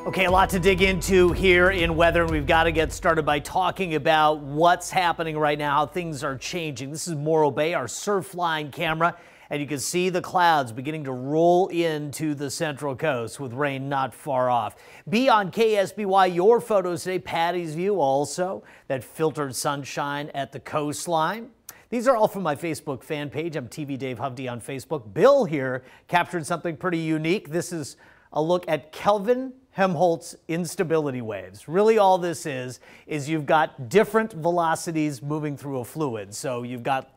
Okay, a lot to dig into here in weather, and we've got to get started by talking about what's happening right now, how things are changing. This is Morro Bay, our Surfline camera, and you can see the clouds beginning to roll into the Central Coast with rain not far off. Be on KSBY, your photos today, Patty's View also, that filtered sunshine at the coastline. These are all from my Facebook fan page. I'm TV Dave Hovde on Facebook. Bill here captured something pretty unique. This is a look at Kelvin Helmholtz instability waves. Really all this is you've got different velocities moving through a fluid. So you've got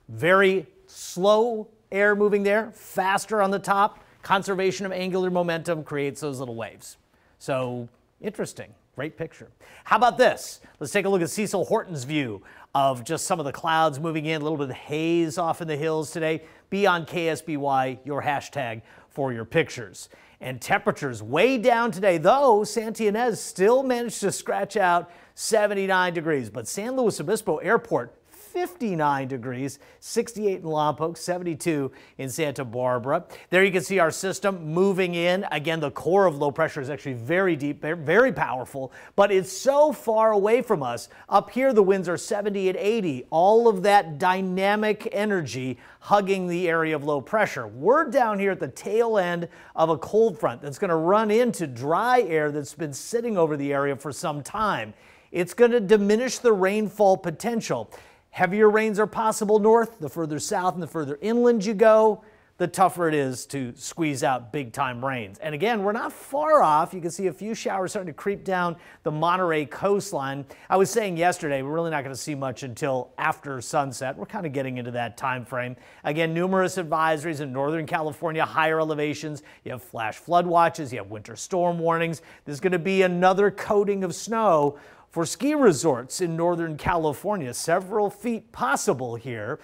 very slow air moving there, faster on the top. Conservation of angular momentum creates those little waves. So interesting, great picture. How about this? Let's take a look at Cecil Horton's view of just some of the clouds moving in, a little bit of haze off in the hills today. Be on KSBY, your hashtag for your pictures. And temperatures way down today, though Santa Ynez still managed to scratch out 79 degrees. But San Luis Obispo Airport, 59 degrees, 68 in Lompoc, 72 in Santa Barbara. There you can see our system moving in. Again, the core of low pressure is actually very deep, very powerful, but it's so far away from us. Up here, the winds are 70 and 80. All of that dynamic energy hugging the area of low pressure. We're down here at the tail end of a cold front that's going to run into dry air that's been sitting over the area for some time. It's going to diminish the rainfall potential. Heavier rains are possible north. The further south and the further inland you go, the tougher it is to squeeze out big-time rains. And again, we're not far off. You can see a few showers starting to creep down the Monterey coastline. I was saying yesterday, we're really not going to see much until after sunset. We're kind of getting into that time frame. Again, numerous advisories in Northern California, higher elevations. You have flash flood watches. You have winter storm warnings. There's going to be another coating of snow for ski resorts in Northern California, several feet possible here.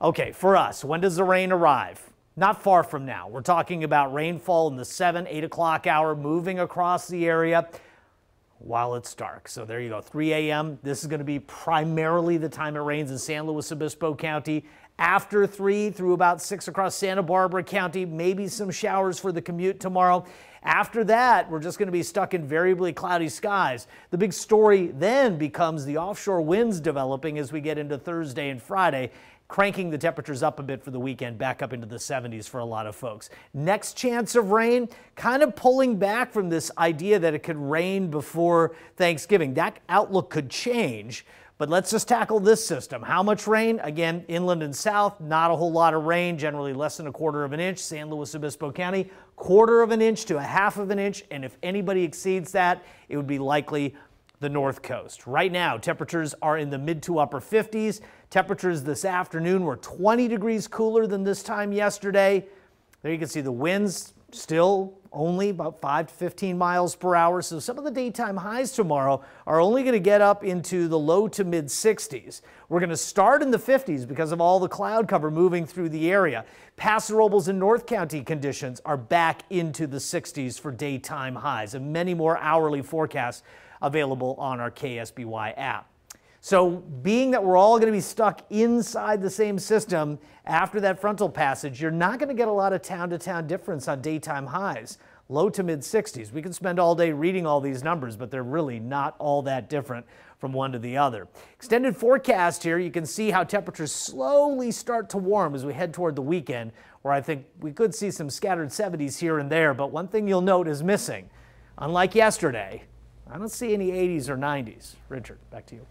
Okay, for us, when does the rain arrive? Not far from now. We're talking about rainfall in the 7, 8 o'clock hour moving across the area while it's dark. So there you go, 3 a.m. This is going to be primarily the time it rains in San Luis Obispo County. After 3 through about 6 across Santa Barbara County, maybe some showers for the commute tomorrow. After that, we're just going to be stuck in variably cloudy skies. The big story then becomes the offshore winds developing as we get into Thursday and Friday, cranking the temperatures up a bit for the weekend, back up into the 70s for a lot of folks. Next chance of rain, kind of pulling back from this idea that it could rain before Thanksgiving. That outlook could change. But let's just tackle this system. How much rain? Again, inland and south, not a whole lot of rain, generally less than 1/4 of an inch. San Luis Obispo County, 1/4 of an inch to 1/2 of an inch. And if anybody exceeds that, it would be likely the North Coast. Right now, temperatures are in the mid to upper 50s. Temperatures this afternoon were 20 degrees cooler than this time yesterday. There you can see the winds still only about 5 to 15 miles per hour. So some of the daytime highs tomorrow are only going to get up into the low to mid 60s. We're going to start in the 50s because of all the cloud cover moving through the area. Paso Robles and North County conditions are back into the 60s for daytime highs, and many more hourly forecasts available on our KSBY app. So being that we're all going to be stuck inside the same system after that frontal passage, you're not going to get a lot of town-to-town difference on daytime highs. Low to mid 60s. We could spend all day reading all these numbers, but they're really not all that different from one to the other. Extended forecast here, you can see how temperatures slowly start to warm as we head toward the weekend, where I think we could see some scattered 70s here and there, but one thing you'll note is missing. Unlike yesterday, I don't see any 80s or 90s. Richard, back to you.